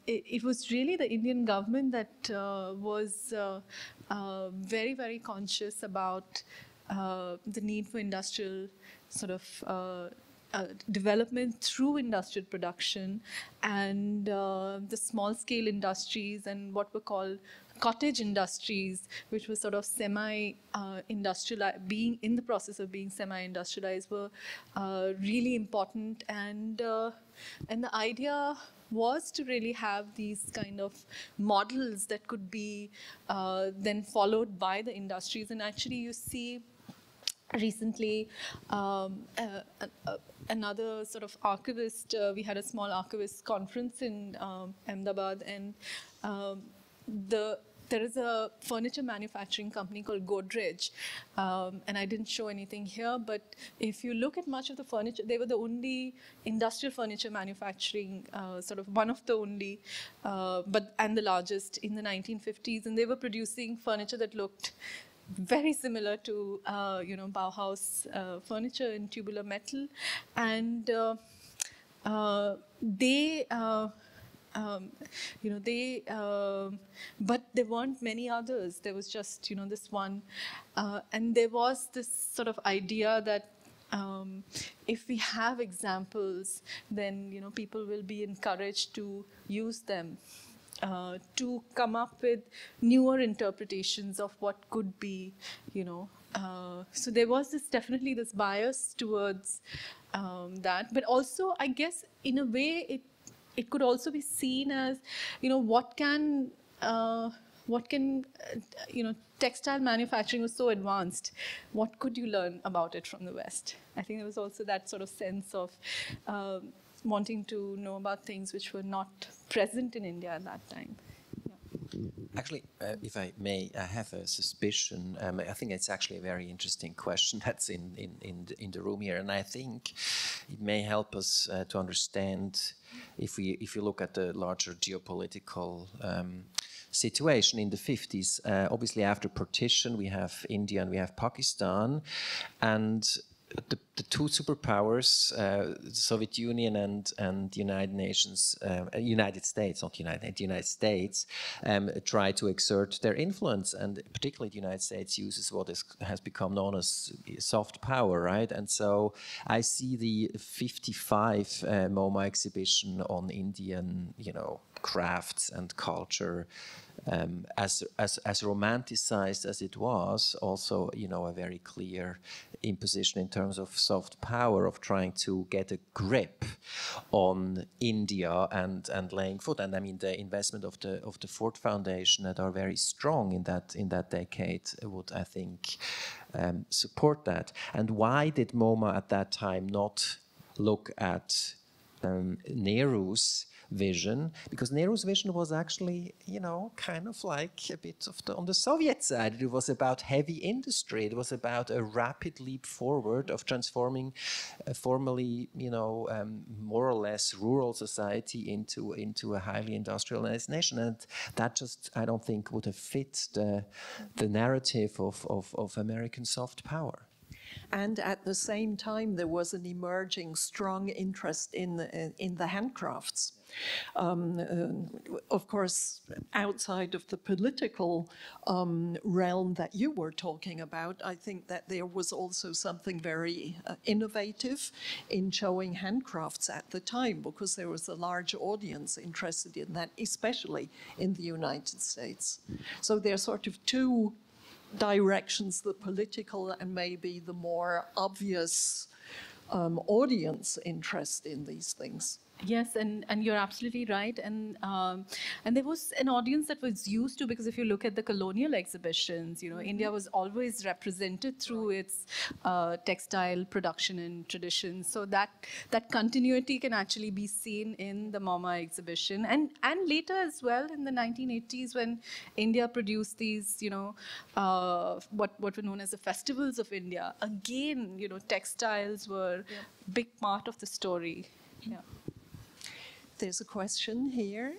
it was really the Indian government that was very, very conscious about the need for industrial sort of development through industrial production and the small-scale industries and what were called cottage industries, which were sort of semi-industrialized, being in the process of being semi-industrialized, were really important. And the idea was to really have these kind of models that could be then followed by the industries. And actually, you see recently another sort of archivist, we had a small archivist conference in Ahmedabad, and there is a furniture manufacturing company called Godrej, and I didn't show anything here, but if you look at much of the furniture, they were the only industrial furniture manufacturing, sort of one of the only, and the largest in the 1950s, and they were producing furniture that looked very similar to Bauhaus furniture in tubular metal, and but there weren't many others. There was just this one, and there was this sort of idea that if we have examples, then people will be encouraged to use them. To come up with newer interpretations of what could be, So there was definitely this bias towards that. But also, I guess, in a way, it could also be seen as, what can textile manufacturing was so advanced. What could you learn about it from the West? I think there was also that sort of sense of wanting to know about things which were not present in India at that time. Yeah. Actually, if I may, I have a suspicion. I think it's actually a very interesting question that's in the room here, and I think it may help us to understand if you look at the larger geopolitical situation in the 50s. Obviously, after partition, we have India and we have Pakistan, and the two superpowers, the Soviet Union and the United Nations, United States, not United, the United States, try to exert their influence, and particularly the United States uses what has become known as soft power, right? And so I see the 55 MoMA exhibition on Indian, crafts and culture as romanticized as it was, also, a very clear imposition in terms of soft power, of trying to get a grip on India and laying foot. And I mean, the investment of the Ford Foundation that are very strong in that decade would, I think, support that. And why did MoMA at that time not look at Nero's vision? Because Nero's vision was actually, kind of like a bit of on the Soviet side. It was about heavy industry. It was about a rapid leap forward of transforming a formerly, more or less rural society into a highly industrialized nation. And that just, I don't think, would have fit the narrative of American soft power. And at the same time, there was an emerging strong interest in the handcrafts. Of course, outside of the political realm that you were talking about, I think that there was also something very innovative in showing handcrafts at the time, because there was a large audience interested in that, especially in the United States. So there are sort of two directions, the political and maybe the more obvious audience interest in these things. Yes, and you're absolutely right. And there was an audience that was used to, because if you look at the colonial exhibitions, India was always represented through its textile production and traditions. So that continuity can actually be seen in the Moma exhibition. And later as well, in the 1980s, when India produced these, what were known as the festivals of India, again, textiles were a big part of the story. Yeah. There's a question here.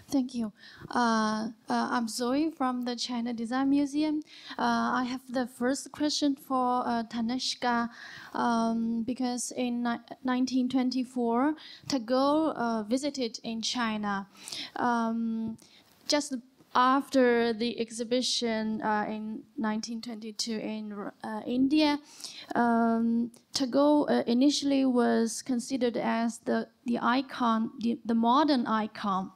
Thank you. I'm Zoe from the China Design Museum. I have the first question for Tanishka, because in 1924, Tagore visited in China. Just after the exhibition in 1922 in India, Tagore initially was considered as the icon, the modern icon,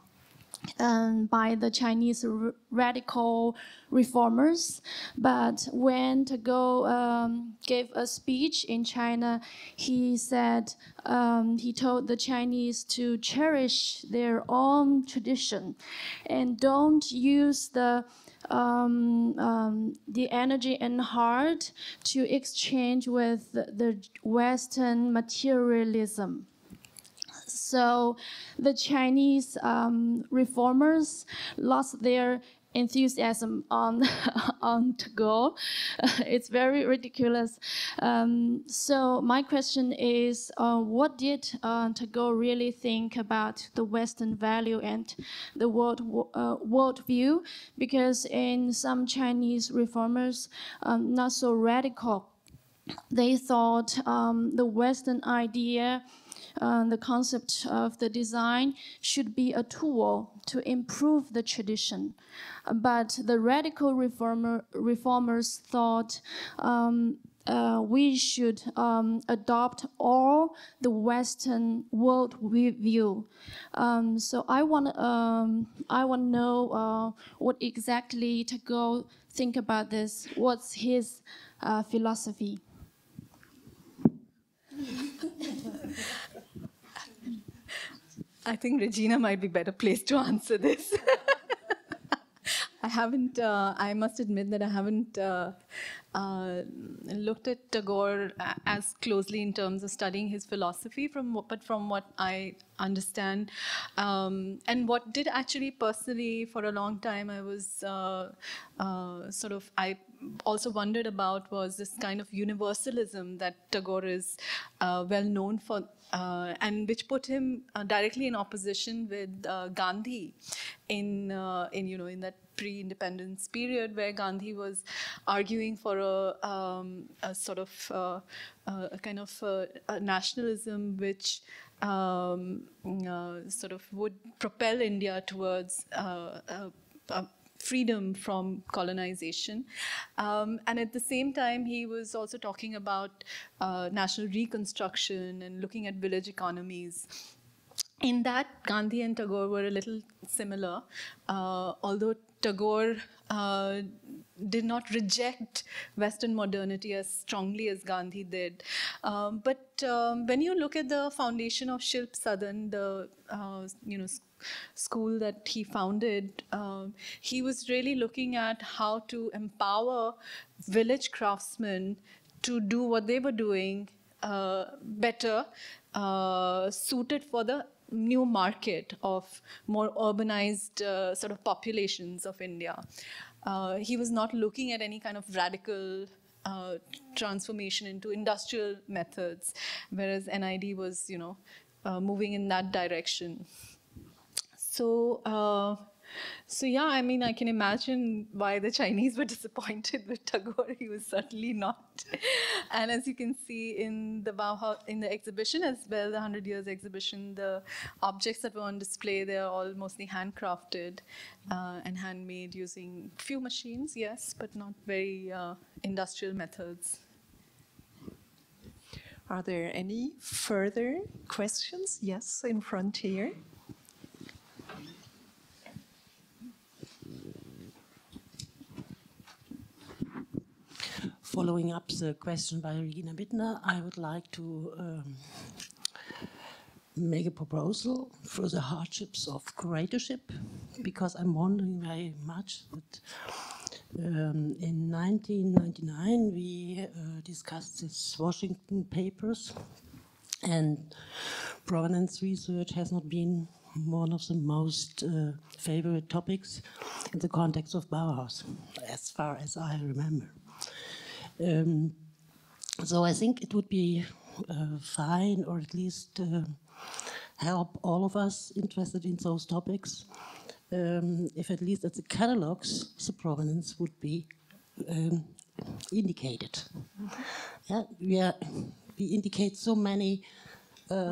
by the Chinese radical reformers. But when Tagore gave a speech in China, he said, he told the Chinese to cherish their own tradition and don't use the energy and heart to exchange with the Western materialism. So the Chinese reformers lost their enthusiasm on Tagore. It's very ridiculous. So my question is, what did Tagore really think about the Western value and the world view? Because in some Chinese reformers, not so radical, they thought the Western idea, the concept of the design should be a tool to improve the tradition. But the radical reformers thought we should adopt all the Western world view. So I want to know what exactly Tagore think about this. What's his philosophy? I think Regina might be better placed to answer this. I haven't, I must admit that I haven't looked at Tagore as closely in terms of studying his philosophy, but from what I understand, and what did actually personally for a long time I was I also wondered about was this kind of universalism that Tagore is well known for, and which put him directly in opposition with Gandhi in that pre-independence period, where Gandhi was arguing for a kind of nationalism which would propel India towards freedom from colonization. And at the same time, he was also talking about national reconstruction and looking at village economies. In that, Gandhi and Tagore were a little similar, although Tagore did not reject Western modernity as strongly as Gandhi did. But when you look at the foundation of Shilp Sadan, the school that he founded, he was really looking at how to empower village craftsmen to do what they were doing better, suited for the new market of more urbanized sort of populations of India. He was not looking at any kind of radical transformation into industrial methods, whereas NID was, moving in that direction. So So yeah, I mean, I can imagine why the Chinese were disappointed with Tagore. He was certainly not. And as you can see in the Bauhaus, in the exhibition as well, the 100 Years exhibition, the objects that were on display, they're all mostly handcrafted and handmade using few machines, yes, but not very industrial methods. Are there any further questions? Yes, in front here. Following up the question by Regina Bittner, I would like to make a proposal for the hardships of curatorship, because I'm wondering very much that in 1999 we discussed these Washington papers, and provenance research has not been one of the most favorite topics in the context of Bauhaus, as far as I remember. So I think it would be fine, or at least help all of us interested in those topics, if at least at the catalogs the provenance would be indicated. Yeah, we indicate so many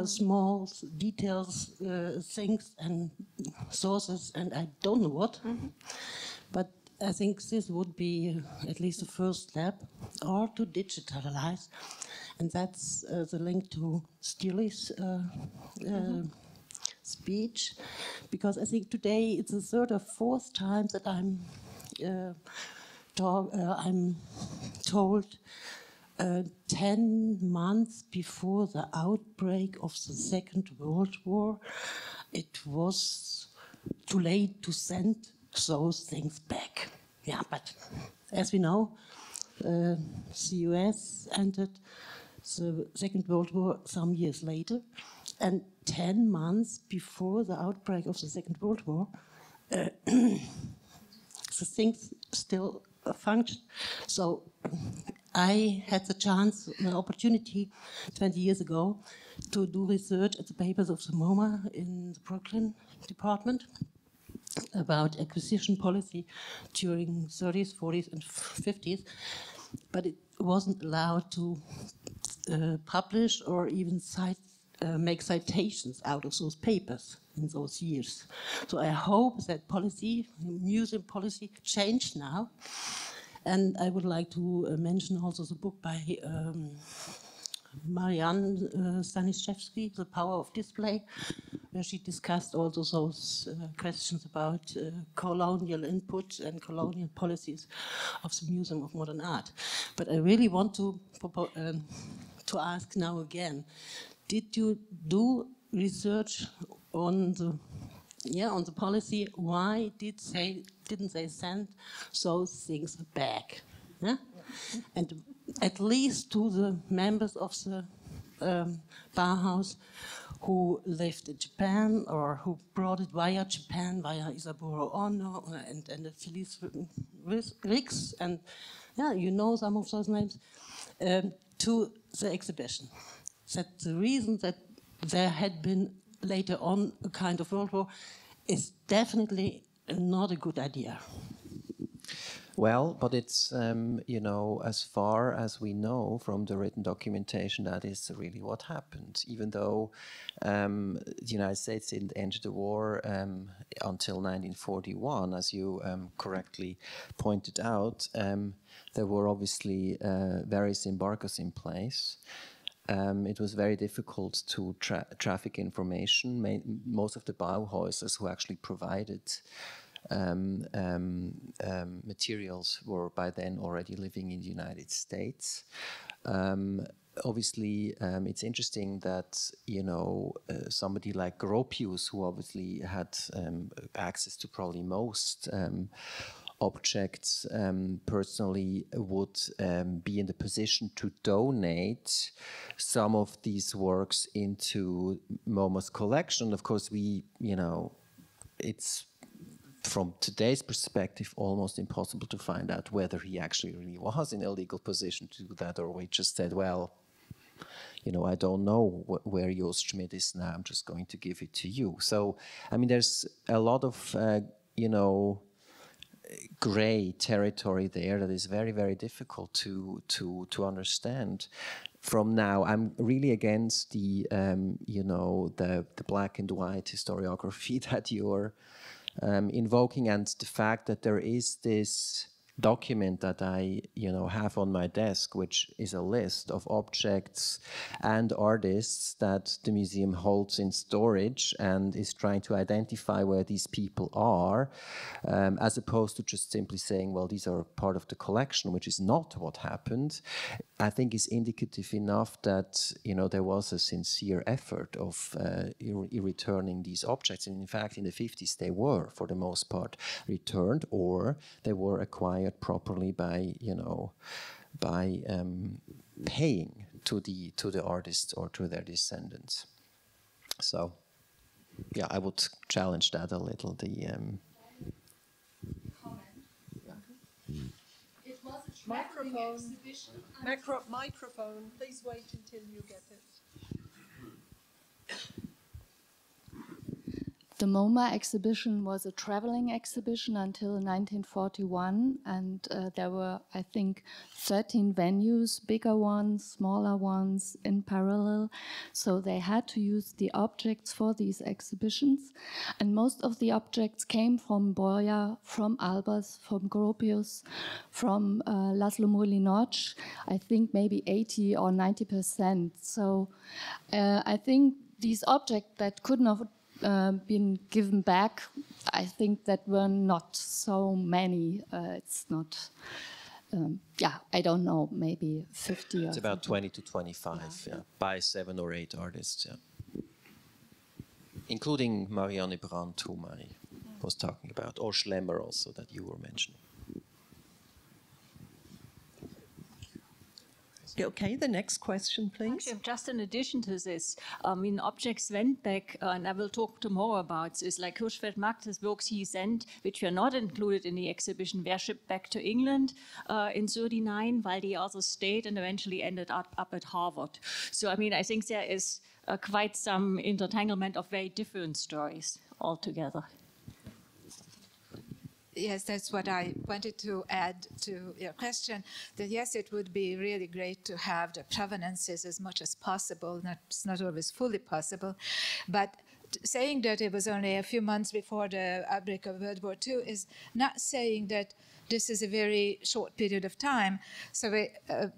small details, things and sources, and I don't know what, but I think this would be at least the first step, or to digitalize, and that's the link to Stierli's speech, because I think today it's the third or fourth time that I'm told 10 months before the outbreak of the Second World War, it was too late to send those things back. Yeah, but as we know, the US entered the Second World War some years later, and 10 months before the outbreak of the Second World War, the things still function. So I had the chance, the opportunity 20 years ago to do research at the papers of the Moma in the Brooklyn department about acquisition policy during 30s, 40s, and 50s, but it wasn't allowed to publish or even make citations out of those papers in those years. So I hope that policy, museum policy, changed now. And I would like to mention also the book by Marianne Staniszewski, The Power of Display, where she discussed also those questions about colonial input and colonial policies of the Museum of Modern Art. But I really want to ask now again, did you do research on the policy? Why didn't they send those things back? Yeah? And at least to the members of the Bauhaus who lived in Japan, or who brought it via Japan, via Isaburo Ono and Felice Rix, and yeah, you know some of those names, to the exhibition. That the reason that there had been later on a kind of World War is definitely not a good idea. Well, but it's, you know, as far as we know from the written documentation, that is really what happened. Even though the United States didn't enter the war until 1941, as you correctly pointed out, there were obviously various embargoes in place. It was very difficult to traffic information. Most of the Bauhäusers who actually provided materials were by then already living in the United States. Obviously, it's interesting that, you know, somebody like Gropius, who obviously had access to probably most objects, personally would be in the position to donate some of these works into Moma's collection. Of course, we, you know, it's from today's perspective almost impossible to find out whether he actually really was in a legal position to do that, or we just said, well, you know, I don't know where Jost Schmidt is now, I'm just going to give it to you. So, I mean, there's a lot of you know, gray territory there that is very, very difficult to understand. From now, I'm really against the, you know, the black and white historiography that you're invoking, and the fact that there is this document that I, you know, have on my desk, which is a list of objects and artists that the museum holds in storage and is trying to identify where these people are, as opposed to just simply saying, well, these are part of the collection, which is not what happened. I think is indicative enough that, you know, there was a sincere effort of returning these objects. And in fact, in the 50s, they were, for the most part, returned, or they were acquired properly by, you know, by paying to the artists or to their descendants. So, yeah, I would challenge that a little. Microphone, please wait until you get it. The Moma exhibition was a traveling exhibition until 1941, and there were, I think, 13 venues, bigger ones, smaller ones, in parallel. So they had to use the objects for these exhibitions. And most of the objects came from Boya, from Albers, from Gropius, from Laszlo Murlinoc, I think maybe 80 or 90%. So I think these objects that couldn't have been given back, I think that were not so many. It's not, yeah, I don't know, maybe 50 or It's about something. 20 to 25, yeah, by 7 or 8 artists, yeah. Including Marianne Brandt, whom I was talking about, or Schlemmer also, that you were mentioning. Okay, the next question, please. Actually, just in addition to this, I mean, objects went back, and I will talk tomorrow about this, like Hirschfeld Magda's works he sent, which were not included in the exhibition, were shipped back to England in 1939, while the others stayed and eventually ended up at Harvard. So, I mean, I think there is quite some intertanglement of very different stories altogether. Yes, that's what I wanted to add to your question, that yes, it would be really great to have the provenances as much as possible. It's not always fully possible, but saying that it was only a few months before the outbreak of World War II is not saying that this is a very short period of time. So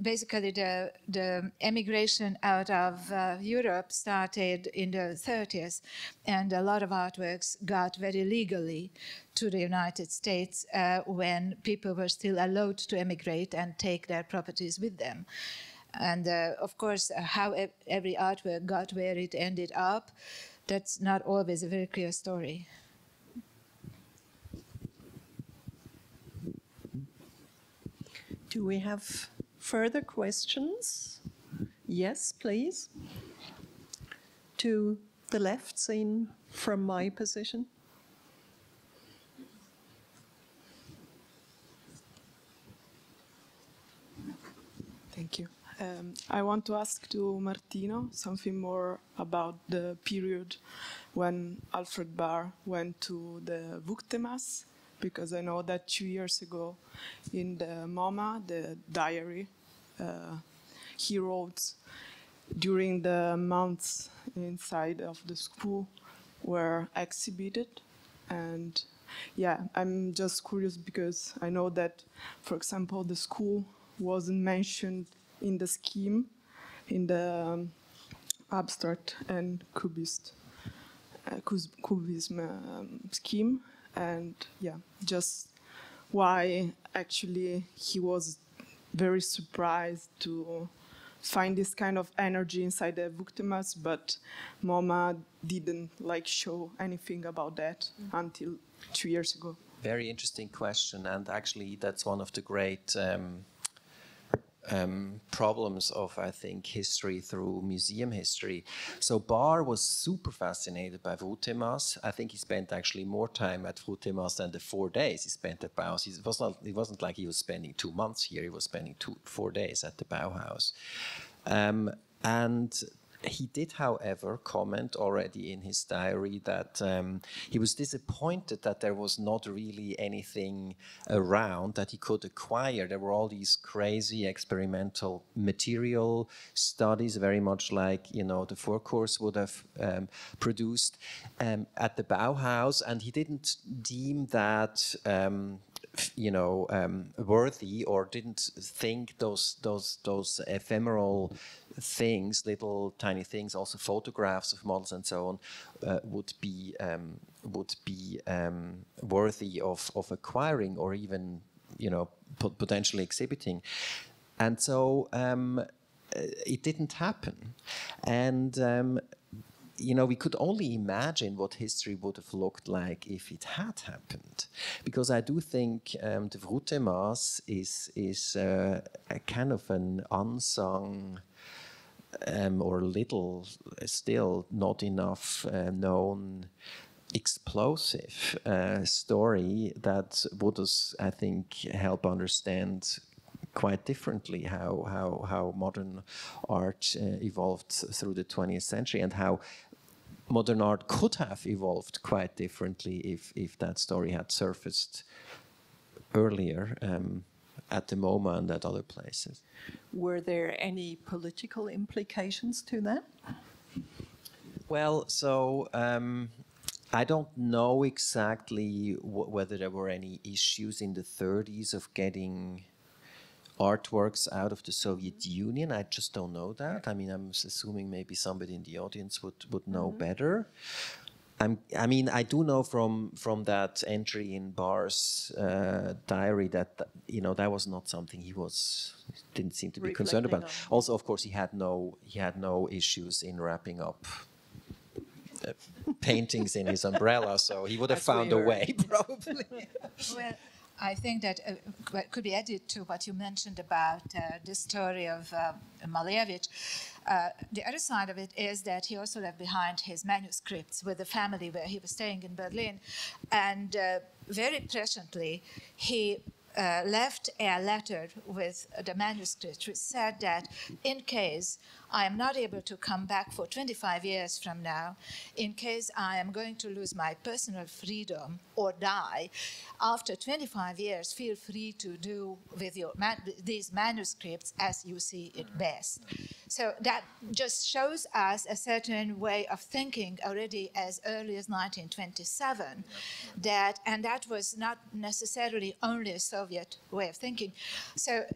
basically the emigration out of Europe started in the 30s, and a lot of artworks got very legally to the United States when people were still allowed to emigrate and take their properties with them. And of course, how every artwork got where it ended up, that's not always a very clear story. Do we have further questions? Yes, please. To the left, seen from my position. Thank you. I want to ask to Martino something more about the period when Alfred Barr went to the Wuchtemast, because I know that 2 years ago in the Moma, the diary, he wrote during the months inside of the school were exhibited. And yeah, I'm just curious because I know that, for example, the school wasn't mentioned in the scheme, in the abstract and cubism scheme. And yeah, just why actually he was very surprised to find this kind of energy inside the Wuchtemast, but Moma didn't show anything about that until 2 years ago. Very interesting question, and actually that's one of the great problems of, I think, history through museum history. So Barr was super fascinated by Wuchtemast. I think he spent actually more time at Wuchtemast than the 4 days he spent at Bauhaus. It wasn't like he was spending 2 months here. He was spending 4 days at the Bauhaus. And he did, however, comment already in his diary that he was disappointed that there was not really anything around that he could acquire. There were all these crazy experimental material studies, very much like, you know, the focueses would have produced at the Bauhaus, and he didn't deem that you know, worthy, or didn't think those ephemeral things, little tiny things, also photographs of models and so on, would be worthy of acquiring, or even, you know, potentially exhibiting. And so it didn't happen. And you know, we could only imagine what history would have looked like if it had happened, because I do think the Vroutemas is a kind of an unsung or little, still not enough known, explosive story that would, I think, help understand quite differently how modern art evolved through the 20th century, and how modern art could have evolved quite differently if that story had surfaced earlier at the MoMA and at other places. Were there any political implications to that? Well, so I don't know exactly whether there were any issues in the 30s of getting artworks out of the Soviet Union. I just don't know that. I mean, I'm assuming maybe somebody in the audience would know better. I mean, I do know from that entry in Barr's diary that you know, that was not something he didn't seem to be concerned about. Also, of course, he had no issues in wrapping up paintings in his umbrella, so he would have found a way, probably. Well, I think that could be added to what you mentioned about the story of Malevich. The other side of it is that he also left behind his manuscripts with the family where he was staying in Berlin. And very presciently, he left a letter with the manuscript which said that in case I am not able to come back for 25 years from now, in case I am going to lose my personal freedom or die, after 25 years, feel free to do with these manuscripts as you see it best. So that just shows us a certain way of thinking already as early as 1927, and that was not necessarily only a Soviet way of thinking. So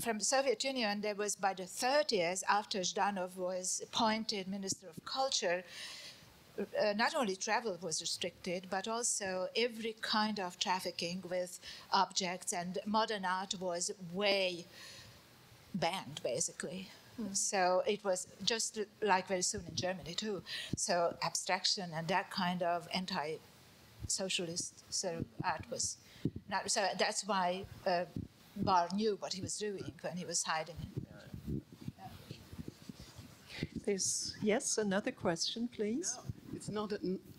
from the Soviet Union, there was, by the 30s, after Zhdanov was appointed Minister of Culture, not only travel was restricted, but also every kind of trafficking with objects, and modern art was way banned, basically. So it was just like very soon in Germany too. So abstraction and that kind of anti-socialist sort of art was not. So that's why Barr knew what he was doing when he was hiding it. There's, yes, another question, please. It's not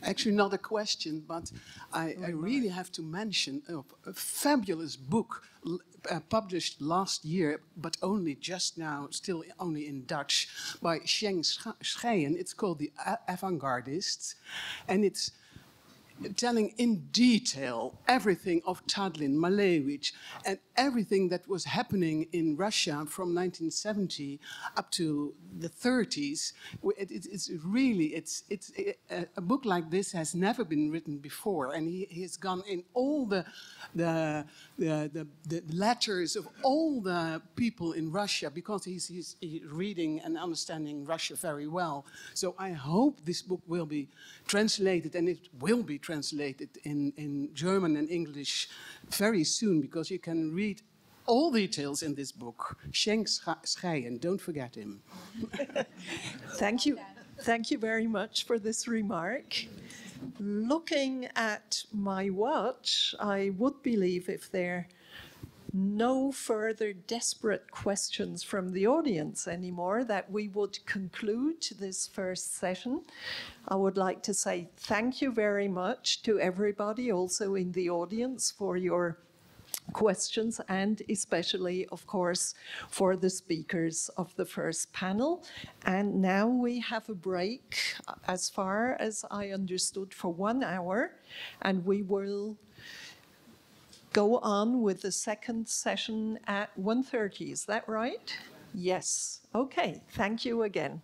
actually not a question, but I really have to mention a fabulous book published last year, but only just now, still only in Dutch, by Sheng Scheien. It's called The Avant-Gardists, and it's telling in detail everything of Tadlin, Malevich, and everything that was happening in Russia from 1970 up to the 30s. It's really, a book like this has never been written before, and he has gone in all the letters of all the people in Russia, because he's reading and understanding Russia very well. So I hope this book will be translated, and it will be translated in German and English very soon, because you can read all details in this book. Sheng Scheien, don't forget him. Thank you. Thank you very much for this remark. Looking at my watch, I would believe, if there are no further desperate questions from the audience anymore, that we would conclude this first session. I would like to say thank you very much to everybody, also in the audience, for your questions, and especially, of course, for the speakers of the first panel. And now we have a break, as far as I understood, for 1 hour, and we will go on with the second session at 1:30. Is that right? Yes. Okay. Thank you again.